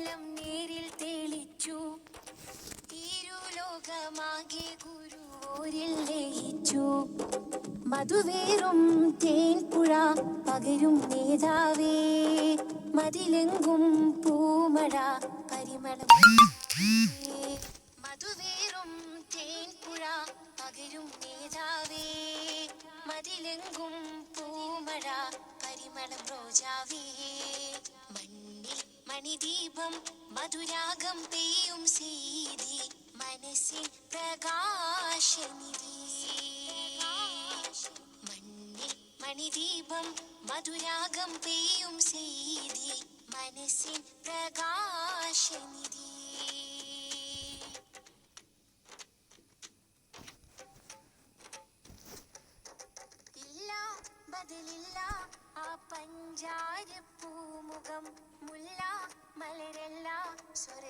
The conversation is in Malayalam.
കോലം നേരിൽ തെളിച്ചു. ഇരുലോകമാകെ ഗുരുവോരിൽ ലയിച്ചു. മധുവേറും തേൻപുഴ പകരും നേതാവേ, മതിലെങ്കും പൂമഴ പരിമളം. മധുവേറും തേൻപുഴ പകരും നേതാവേ, മതിലെങ്കും പൂമഴ പരിമളം റോജാവേ. മണ്ണിൽ മണിദീപം മധുരാഗം പെയ്യും സീതി, മനസ്സിൽ പ്രകാശനിധി. മണ്ണിൽ മണിദീപം മധുരാഗം പെയ്യും സീതി, മനസ്സിൽ പ്രകാശനിധി. ഇല്ല ബദലില്ല ആ പഞ്ചാര പൂമുഖം, മുല്ല മലരല്ല സ്വര